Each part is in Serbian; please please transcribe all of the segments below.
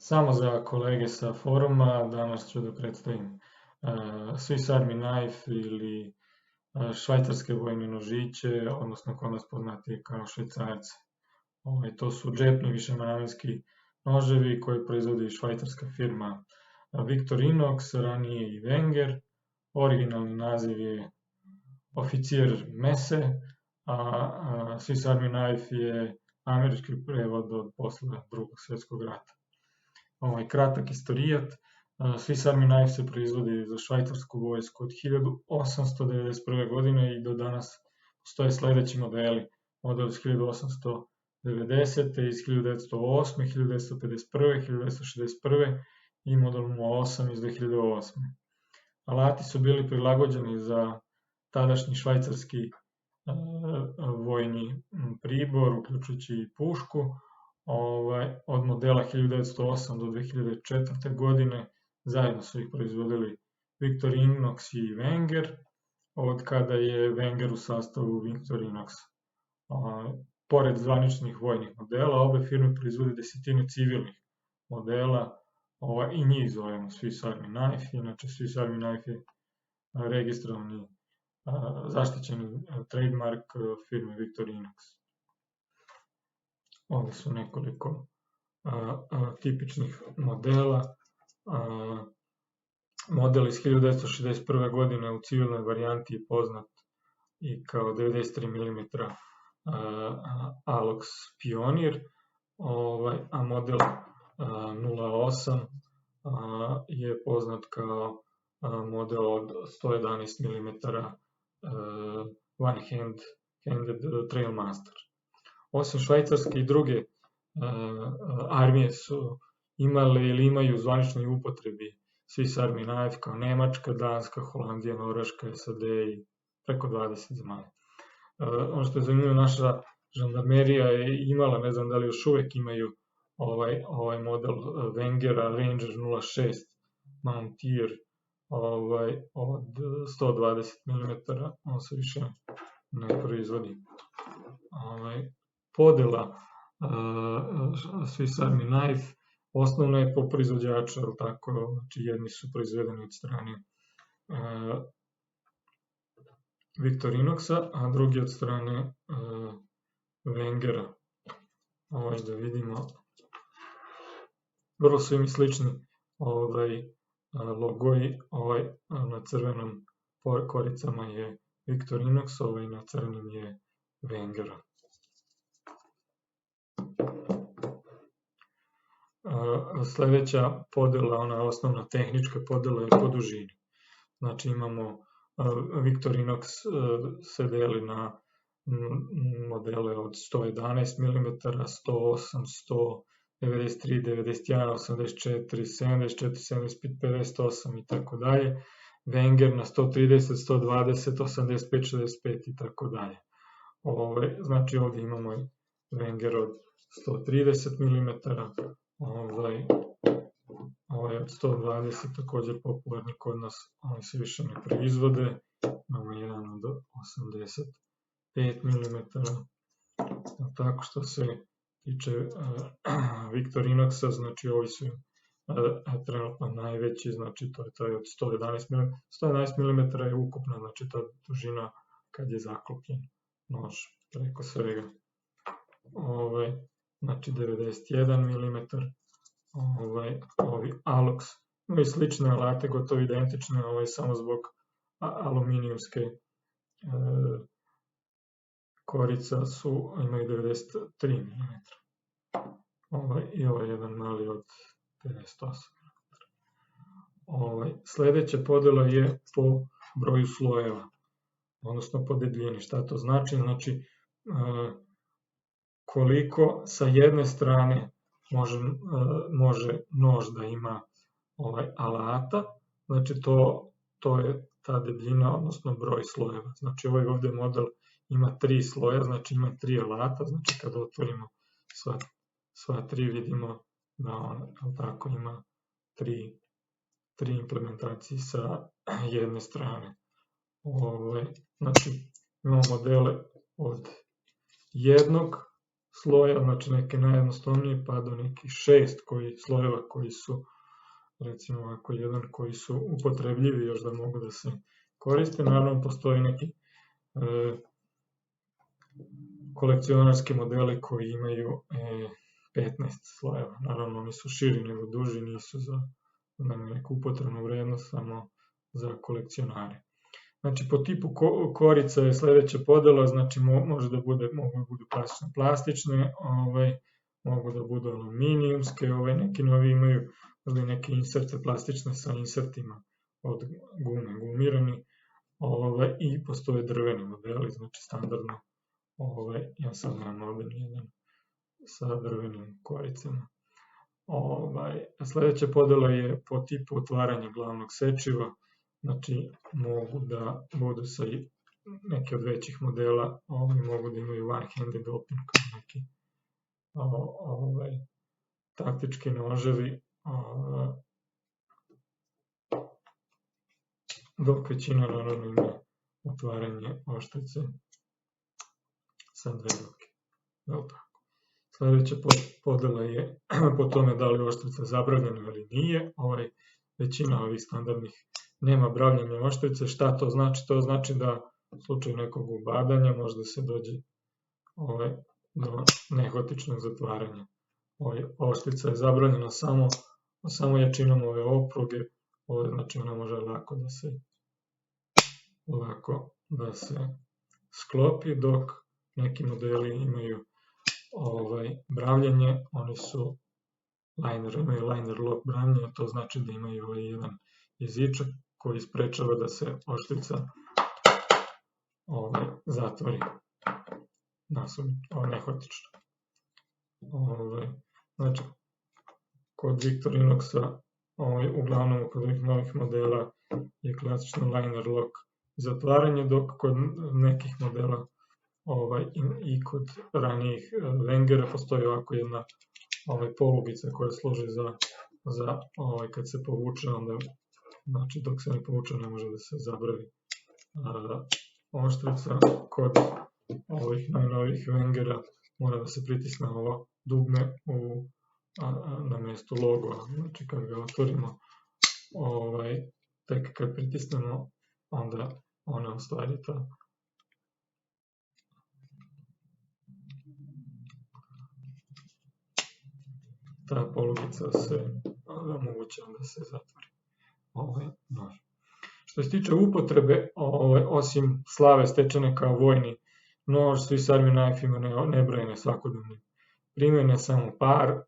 Samo za kolege sa foruma, danas ću da predstavim Swiss Army Knife ili švajcarske vojne nožiće, odnosno kod nas poznati kao švajcarce. To su džepni višenamenski noževi koje proizvodi švajcarska firma Victorinox, ranije i Wenger. Originalni naziv je oficir Mese, a Swiss Army Knife je američki prevod od posle Drugog svjetskog rata. Kratak istorijat. Swiss Army Knife se proizvodi za švajcarsku vojsku od 1891. godine i do danas postoje sledeći modeli. Model iz 1890. iz 1908. 1951. 1961. i model 08 iz 2008. Alati su bili prilagođeni za tadašnji švajcarski vojni pribor, uključujući i pušku. Od modela 1908 do 2004. godine zajedno su ih proizvodili Victorinox i Wenger, od kada je Wenger u sastavu Victorinox. Pored zvaničnih vojnih modela, obe firme proizvode desetine civilnih modela i njih zovemo Swiss Army Knife. Inače, Swiss Army Knife je registrovani zaštićeni trademark firme Victorinox. Ovde su nekoliko tipičnih modela. Model iz 1961. godine u civilnoj varijanti je poznat i kao 93 mm Alox Pionir, a model 08 je poznat kao model od 111 mm One-Handed Trailmaster. Osim švajcarske i druge armije su imale ili imaju u zvaničnoj upotrebi Swiss Army Knife kao Nemačka, Danska, Holandija, Norveška, SAD i preko 20 zemalja. Ono što je zanimljivo, naša žandarmerija je imala, ne znam da li još uvek imaju ovaj model Wengera Ranger 06 Mountaineer od 120 mm, on se više ne proizvodi. Podela Swiss Army Knife osnovna je po proizvođaču, znači jedni su proizvedeni od strane Victorinoxa, a drugi od strane Wengera. Da vidimo, vrlo su im slični logoji, na crvenom koricama je Victorinox, na crnim je Wengera. Sledeća podela, ona osnovna tehnička podela je po dužini. Znači imamo Victorinox se deli na modele od 111 mm, 108, 100, 93, 91, 84, 74, 75, 58 i tako dalje. Wenger na 130, 120, 85, 65 i tako dalje. Znači ovdje imamo Wenger od 130 mm, ovaj od 120 također popularni kod nas, oni se više ne proizvode. Imamo jedan od 85 mm. Tako što se tiče Victorinoxa, znači ovi su trenutno najveći, znači to je taj od 111 mm. 111 mm je ukupna, znači ta dužina kad je zaklopljen nož preko svega. Znači 91 mm, ovi Alox, i slične alate, gotovo identične, samo zbog aluminijumske korica imaju 93 mm. I ovaj jedan mali od 58 mm. Sledeća podela je po broju slojeva, odnosno po debljini. Šta to znači? Znači koliko sa jedne strane može nož da ima alata, znači to je ta debljina, odnosno broj slojeva. Znači ovaj ovde model ima 3 sloja, znači ima 3 alata, znači kada otvorimo sva 3 vidimo da on tako ima 3 implementacije sa jedne strane. Znači imamo modele od jednog sloja, znači neke najjednostavnije, pa do nekih 6 slojeva koji su, recimo ovako jedan koji su upotrebljivi još da mogu da se koriste. Naravno postoji neki kolekcionarski modeli koji imaju 15 slojeva. Naravno oni su širi nego duži, nisu za neku upotrebnu vrednost, samo za kolekcionare. Znači po tipu korica je sledeća podela, znači mogu da budu plastične, mogu da budu aluminijumske, neki novi imaju neke inserte plastične sa insertima od gume, gumirani, i postoje drveni modeli, znači standardno, ja sam nemam ovde nijedan sa drvenim koricama. Sledeća podela je po tipu otvaranja glavnog sečiva, znači mogu da budu sa neke od većih modela, mogu da imaju one-handed open kao neki taktički noževi, dok većina naravno ima otvaranje oštrice sa 2 ruke. Sledeća podela je po tome da li oštrica zabravljena ili nije. Većina ovih standardnih nema bravljanja oštrice. Šta to znači? To znači da u slučaju nekog ubadanja možda se dođe do nehotičnog zatvaranja. Oštrica je zabravljena samo jačinom ove opruge, znači ona može lako da se sklopi, dok neki modeli imaju bravljanje, oni su imaju liner lock bravljanje, to znači da imaju jedan jezičak koji sprečava da se oštrica zatvori nehotično. Znači, kod Victorinoxa, uglavnom kod ovih novih modela je klasično liner lock zatvaranje, dok kod nekih modela i kod ranijih Wengera postoji ovako jedna polugica koja služi za kad se povuče, onda znači dok se ne povuče ne može da se zabravi oštrica. Kod ovih najnovijih Wengera mora da se pritisne ovo dugme na mjestu logoa, znači kad ga otvorimo, tek kad pritisnemo, onda ona u stvari ta polugica se omogućava da se zatvori nož. Što se tiče upotrebe, osim slave stečene kao vojni nož, Swiss Army knife ima nebrojene svakodnevne primjene, samo par,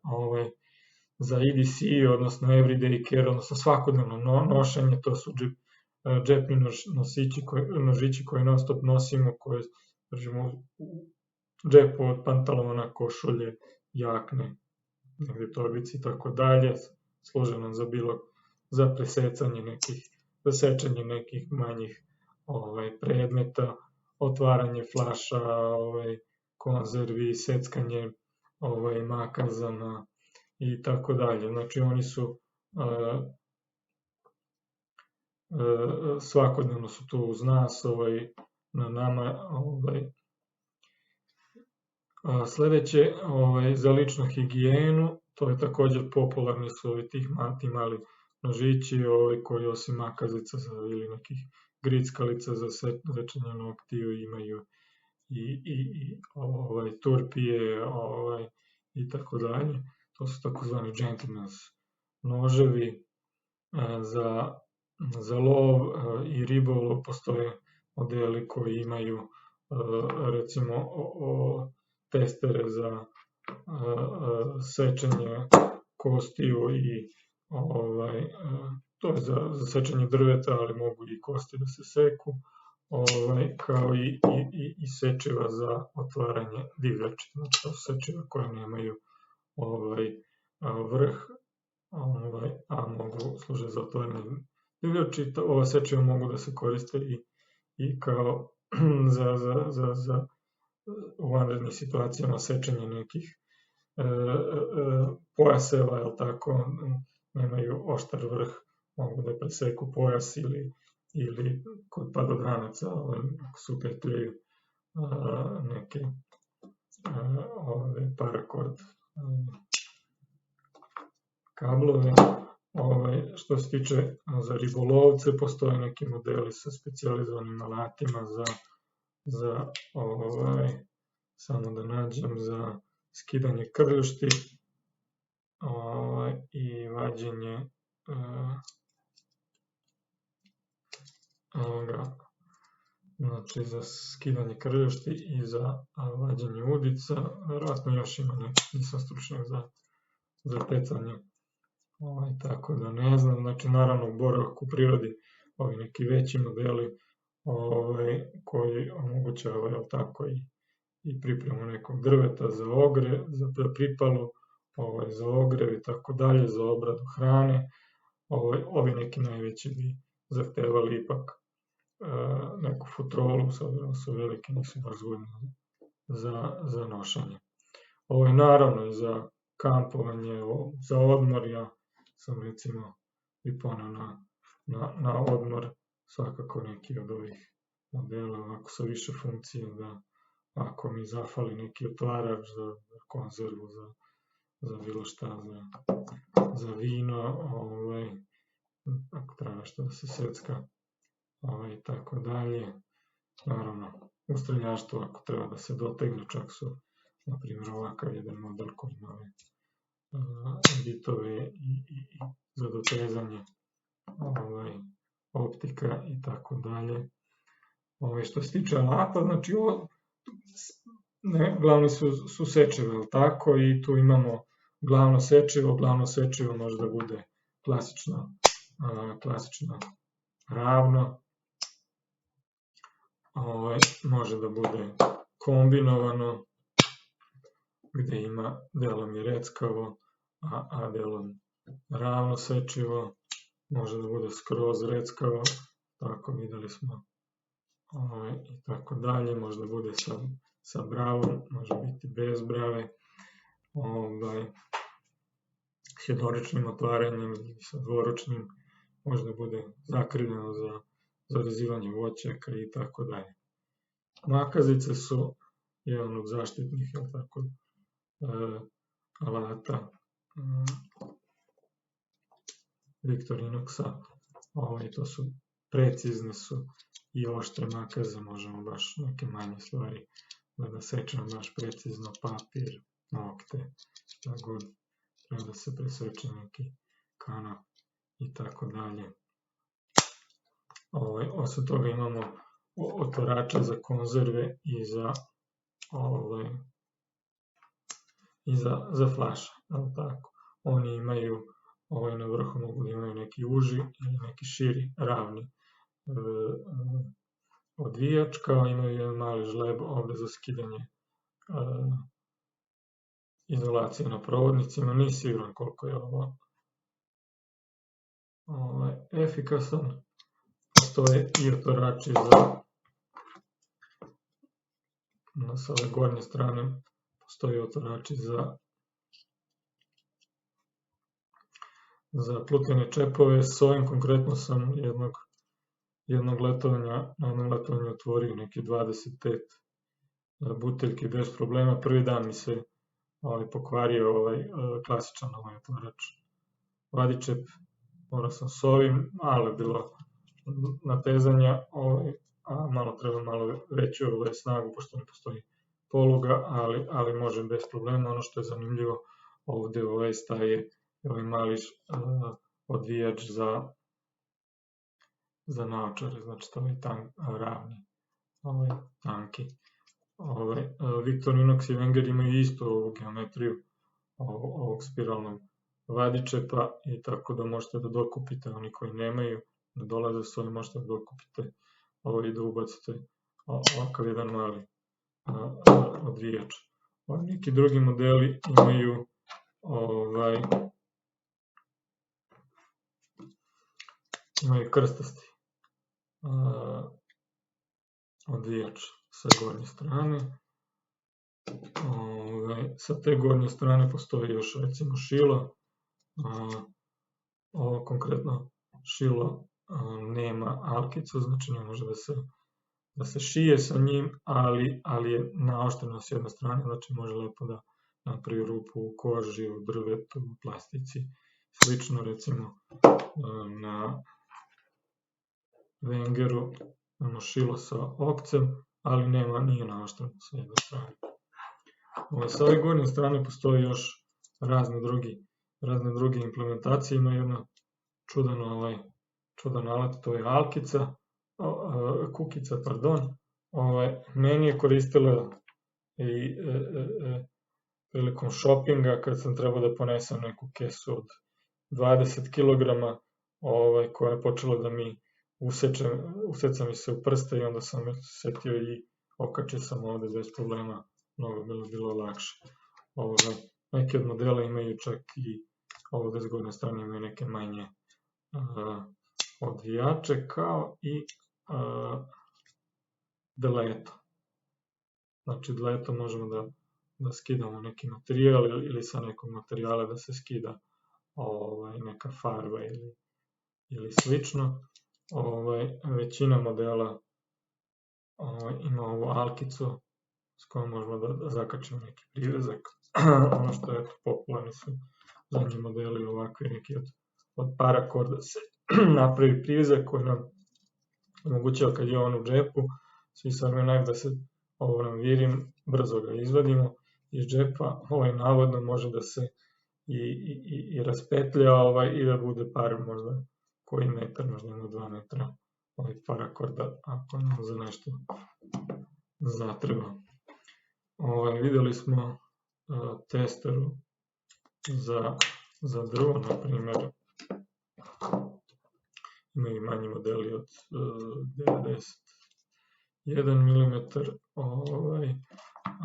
za EDC, odnosno everyday care, odnosno svakodnevno nošenje, to su džepni nožići koje non stop nosimo, koje držimo u džepu od pantalona, košulje, jakne, negde torbici i tako dalje, služe nam za presečanje nekih manjih predmeta, otvaranje flaša, konzervi, seckanje makazana i tako dalje. Znači oni su svakodnevno su tu uz nas, na nama. Sledeće, za ličnu higijenu, to je također popularni su ti mali nožići koji osim makazica ili nekih grickalica za sečenje noktiju imaju i turpije i tako dalje. To su takozvani gentleman's noževi. Za lov i ribolov postoje modeli koji imaju recimo testere za sečenje kostiju i to je za sečenje drveta, ali mogu i kosti da se seku, kao i sečiva za otvaranje divljači. Znači to su sečiva koje nemaju vrh, a mogu služe za otvaranje divljači. Ova sečiva mogu da se koriste i kao za u vanrednim situacijama sečenje nekih pojaseva, jel tako, nemaju oštar vrh, mogu da preseku pojas ili kod padobranaca su petljaju neke ove paracord kablove. Što se tiče za ribolovce, postoje neki modeli sa specijalizovanim alatima za samo da nađem, za skidanje krljušti i vađenje znači za skidanje krljušti i za vađenje udica. Verovatno još ima neki, nisam stručnjak za pecanje, tako da ne znam. Znači naravno boravak u prirodi, ovi neki veći modeli koji omogućavaju tako i pripremu nekog drveta za ogrev, za pripalu, za ogrev i tako dalje, za obradu hrane. Ovi neki najveći bi zahtevali ipak neku futrolu, s obzirom su veliki, nisu baš zgodni za nošenje. Naravno i za kampovanje, za odmor, ja sam recimo i poneo na odmor svakako neki od ovih modela, ovako sa više funkcije, da ako mi zafali neki otvarač za konzervu, za bilo šta, za vino, ako treba nešto da se secka, i tako dalje. Naravno, u streljaštvu ako treba da se dotegne, čak su, na primjer, ovakav jedan model koji ima bitove i za dotezanje, optika i tako dalje. Što se tiče alata, znači glavni su sečive, ali tako, i tu imamo glavno sečivo može da bude klasično ravno, može da bude kombinovano, gde ima delom i reckavo, a delom ravno sečivo, može da bude skroz reckavo, tako videli smo, i tako dalje, može da bude sa bravom, može biti bez brave, hedoričnim otvaranjem ili sa dvoručnim, može da bude zakrivljeno za rezivanje voćaka i tako dalje. Makazice su jedan od zaštitnih alata Victorinoxa. To su precizne su i oštre makaze, možemo baš neke manje stvari da sečemo baš precizno, papir, nokte, šta god treba da se preseče, neki kanap i tako dalje. Osim toga imamo otvarače za konzerve i za flaše, tako. Oni imaju, na vrhu mogu da imaju neki uži ili neki širi, ravni odvijač, kao imaju jedan mali žleb ovde za skidanje izolacije na provodnicima. Nije siguran koliko je ovo efikasan. Postoje i otvarači sa ove gornje strane, postoje otvarači za plutene čepove. S ovim konkretno sam jednog letovanja, na jednom letovanju otvorio neke 25 buteljke bez problema. Prvi dan mi se pokvario klasičan otvarač vadičep, morao sam s ovim, malo je bilo natezanja, a treba malo veću snagu, pošto ne postoji poluga, ali može bez problema. Ono što je zanimljivo, ovde staje ovaj mali odvijač za naočare, znači to je ravni, tanki. Victorinox i Wenger imaju istu ovu geometriju ovog spiralnog vadičepa, i tako da možete da dokupite, oni koji nemaju, da dolaze s ovim, možete da dokupite i da ubacite ovakav jedan mali odvijač. Neki drugi modeli imaju krstasti odvijač sa gornje strane. Sa te gornje strane postoji još recimo šilo. Ovo konkretno šilo nema alkicu, znači ne može da se da se šije sa njim, ali je naoštreno s jedne strane, znači može lepo da napravi rupu u koži, u drvetu, u plastici. Slično recimo na Wengeru imamo šilo sa okcem, ali nije naoštreno sa jedne strane. Sa ove gornje strane postoji još razne druge implementacije. Ima jedna čudan alat, to je kukica. Meni je koristila i prilikom šopinga kad sam trebao da ponesem neku kesu od 20 kg, koja je počela da mi useca mi se u prste i onda sam setio i okačio sam ovde bez problema, mnogo bilo lakše. Neki od modela imaju čak i ovde s gornje strane imaju neke manje odvijače, kao i deleto. Znači deleto možemo da skidamo neki materijal ili sa nekog materijala da se skida neka farba ili slično. Većina modela ima ovu alkicu s kojom možemo da zakačimo neki privezak. Ono što je popularni su zadnji modeli ovakvi, neki od parakorda se napravi privezak koji nam omogućava kad je on u džepu, svi sad mi najbolje da se virim, brzo ga izvadimo iz džepa, navodno može da se i raspetlja i da bude par možda koji metar, možda 2 metra parakorda ako nam za nešto zatreba. Videli smo testeru za drvo, na primjer, imaju manji modeli od 91 mm,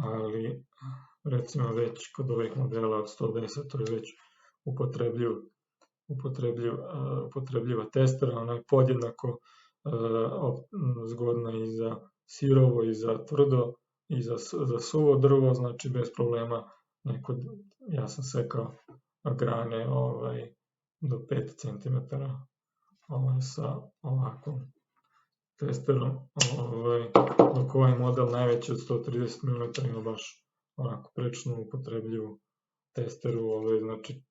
ali recimo već kod ovih modela od 110 to je već upotrebljiva testera, ona je podjednako zgodna i za sirovo i za tvrdo i za suvo drvo, znači bez problema. Ja sam sekao grane do 5 cm sa ovakvom testerom, dok ovaj model najveći od 130 mm ima baš onako prečnu upotrebljivu testeru, znači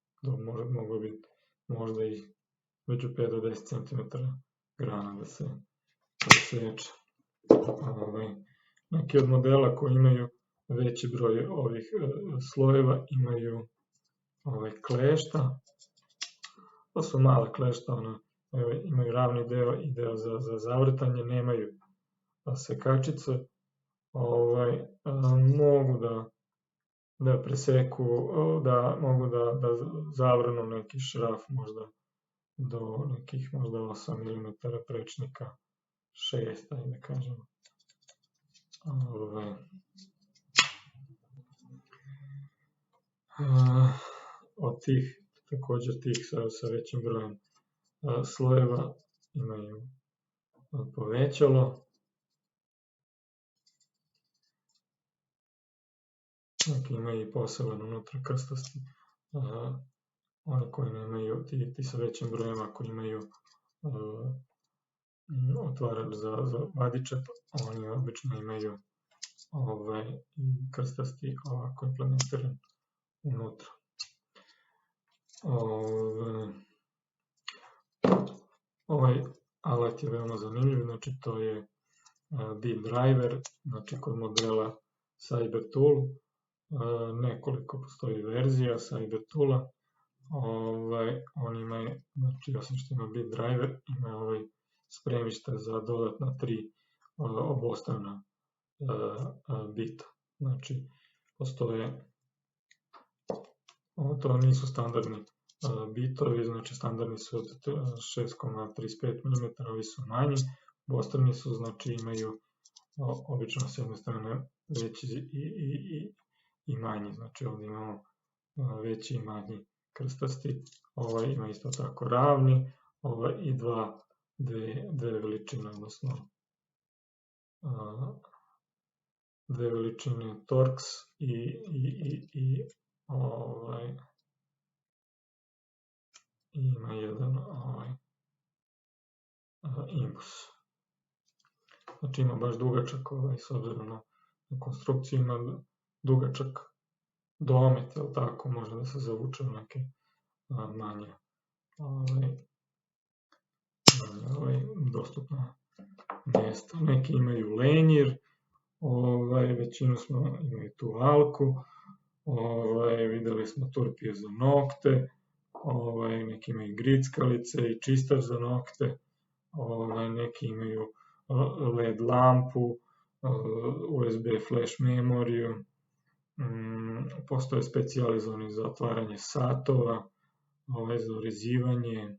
moglo bi možda i među 5 do 10 cm grana da se seče. Neki od modela koji imaju veći broj ovih slojeva imaju klešta. To su male klešta, imaju ravni deo i deo za zavrtanje, nemaju sekačice. Mogu da preseku, mogu da zavrnu neki šraf možda do nekih možda 8 mm prečnika, 6, da kažemo. Od također tih sa većim brojem slojeva imaju povećalo. Neki imaju i poseban unutra krstasti. Oni koji nemaju, ti sa većim brojima koji imaju otvarač za vadičep, oni obično imaju krstasti ovako implementiran unutra. Ovaj alat je veoma zanimljiv, znači to je Bit Driver, znači kod modela Cybertool, nekoliko postoji verzija Cybertoola, on ima, znači osim što ima Bit Driver, ima spremište za dodatna 3 obostrana bita, znači postoje, to nisu standardni bitovi, znači standardni su od 6,35 mm, ovi su manji, obostrani su, znači imaju obično s jedne strane veći i manji, znači ovdje imamo veći i manji krstasti, ima isto tako ravni, i dve veličine, odnosno dve veličine Torx i ima jedan Imbus. znači ima baš dugačak, s obzirom na konstrukciju ima dugačak domet, jel tako, može da se zavuče u neke manje dostupna mjesta. Neki imaju lenjir, većinu imaju tu alku, videli smo turpije za nokte, neki imaju grickalice i čistač za nokte, neki imaju LED lampu, USB flash memoriju, postoje specijalizovani za otvaranje satova, za urezivanje,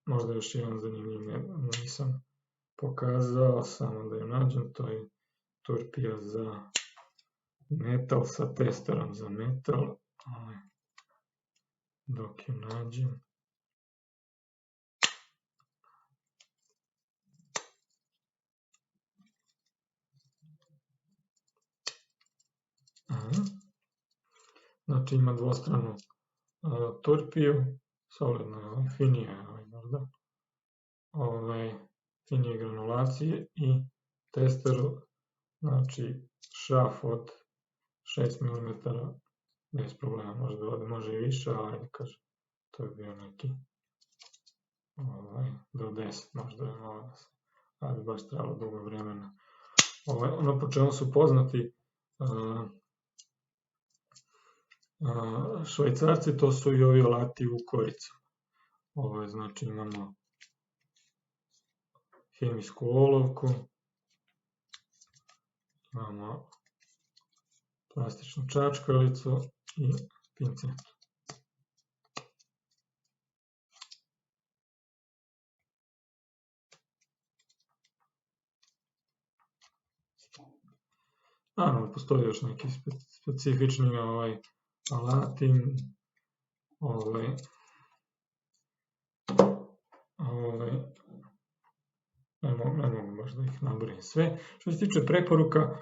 možda još jedan zanimljiv nisam pokazao, samo da je nađem, to je turpija za metal sa testerom za metal, dok je nađem. Znači ima dvostranu turpiju, solidno, finije možda, finije granulacije i testeru, znači šraf od 6 mm bez problema, može i više, ali ajde kažem, to je bio neki do 10 možda je malo da se, ali baš trebalo dugo vremena. Ono po čemu su poznati Švajcarci, to su i ovi alati u koricama. Znači imamo hemijsku olovku, imamo plastičnu čačkalicu i pincetu. Naravno, postoji još neki specifični alati, ne mogu baš da ih nabrojim sve. Što se tiče preporuka,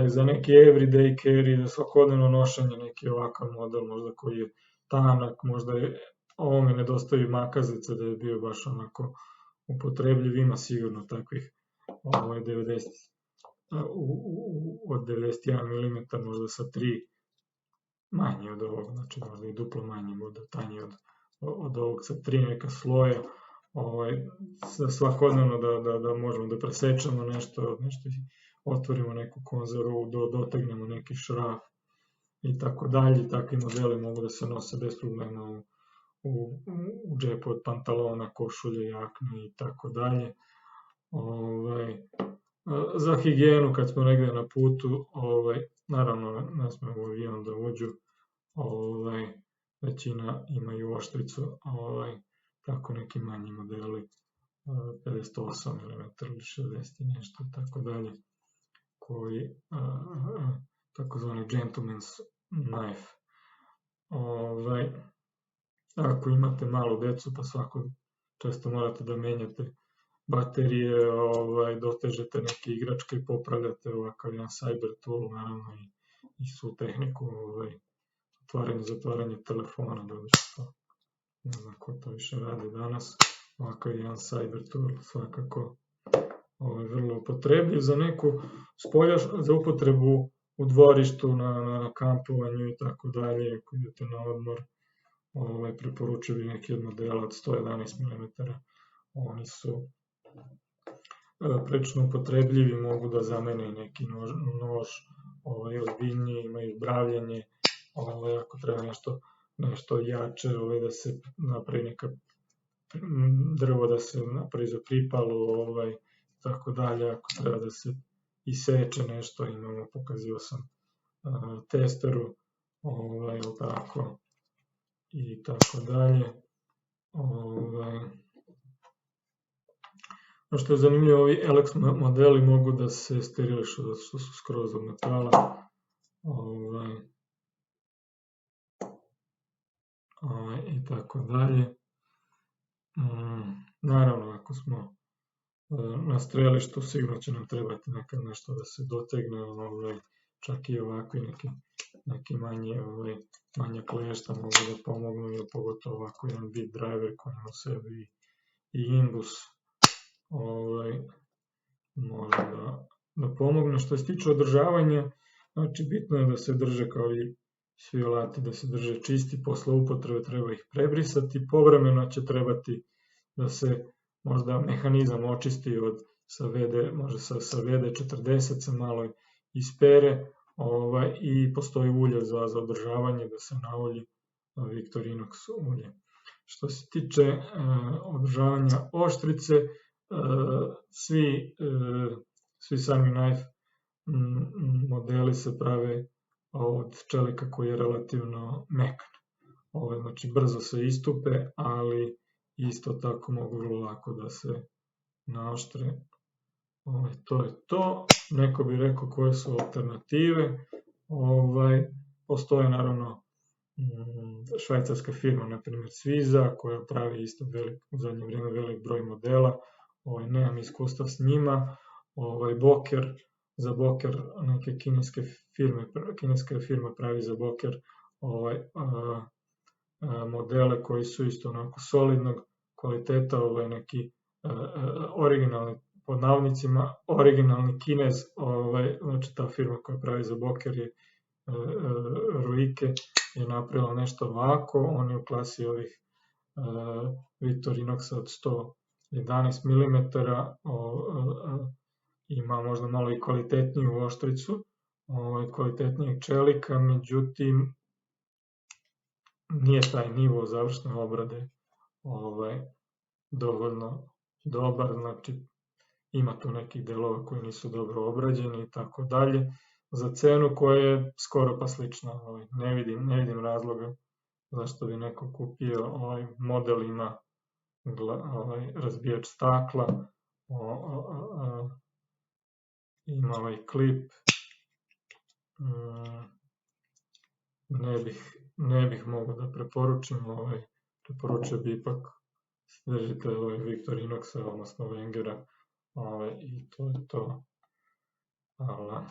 za neki everyday carry, za svakodnevno nošenje, neki ovakav model, možda koji je tanak, možda ovome nedostaju makazice da je bio baš onako upotrebljiv, ima sigurno takvih 90 od 91 mm, možda sa 3 manji od ovog, znači možda i duplo manji, možda tanji od ovog sa 3 neka sloja, svakodnevno da možemo da presečemo nešto, otvorimo neku konzervu, dotegnemo neki šraf i tako dalje. Takvi modeli mogu da se nose bez problema u džepu od pantalona, košulje, jakne i tako dalje. Za higijenu kad smo negde na putu, naravno ne smemo u avion da uđu, većina imaju oštricu, tako neki manji modeli, 58 mm ili 60 i nešto, tako dalje, koji, takozvani gentleman's knife. Ako imate malu decu, pa svako često morate da menjate baterije, dotežete neke igračke i popravljate ovakav jedan cyber tool, naravno i svu tehniku, otvaranje, zatvaranje telefona, ne znam ko to više radi danas, ovakav jedan cyber tool svakako vrlo upotrebljiv za neku za upotrebu u dvorištu, na kampovanju i tako dalje, ako idete na odmor, preporučio bi neki od modela od 111 mm, oni su prilično upotrebljivi, mogu da zamene neki nož, ozbiljniji, imaju bravljenje, ako treba nešto jače, da se napravi neka drvo, da se napravi za pripalu, tako dalje, ako treba da se iseče nešto, imamo, pokazio sam testeru, tako, i tako dalje. Ono što je zanimljivo, ovi Elex modeli mogu da se sterilišu, zato što su skroz od metala, i tako dalje. Naravno, ako smo na strelištu, sigurno će nam trebati nekad nešto da se dotegne, čak i ovakvi neki manja klešta mogu da pomognu, pogotovo ovako jedan bit driver koji ima u sebi i imbus, može da pomogne. Što se tiče održavanja, znači bitno je da se drže kao i svi alati, da se drže čisti, posle upotrebe treba ih prebrisati, povremeno će trebati da se možda mehanizam očisti može sa WD-40 se malo ispere i postoji ulje za održavanje da se naolji Victorinox ulje. Što se tiče održavanja oštrice, svi sami knife modeli se prave od čelika koji je relativno mekan. Znači brzo se istupe, ali isto tako mogu vrlo lako da se naoštre. To je to. Neko bi rekao koje su alternative. Postoje naravno švajcarska firma, na primjer Sviza, koja pravi isto u zadnje vrijeme velik broj modela. Nemam iskustva s njima. Boker, za Boker neke kineske firme pravi za Boker modele koji su isto onako solidnog kvaliteta, neki originalni, pod navodnicima, originalni Kinez, znači ta firma koja pravi za Boker je Ruike, je napravila nešto ovako, on je u klasi ovih Victorinoxa od 111 mm, ima možda malo i kvalitetniju oštricu, kvalitetnijeg čelika, međutim nije taj nivo završne obrade dovoljno dobar, znači ima tu nekih delova koji nisu dobro obrađeni i tako dalje, za cenu koja je skoro pa slična. Ne vidim razloga zašto bi neko kupio. Model ima razbijač stakla, ima klip. Ne bih mogao da preporučim, preporučio bi ipak držite Victorinoxa, odnosno Wengera, i to je to. Hvala.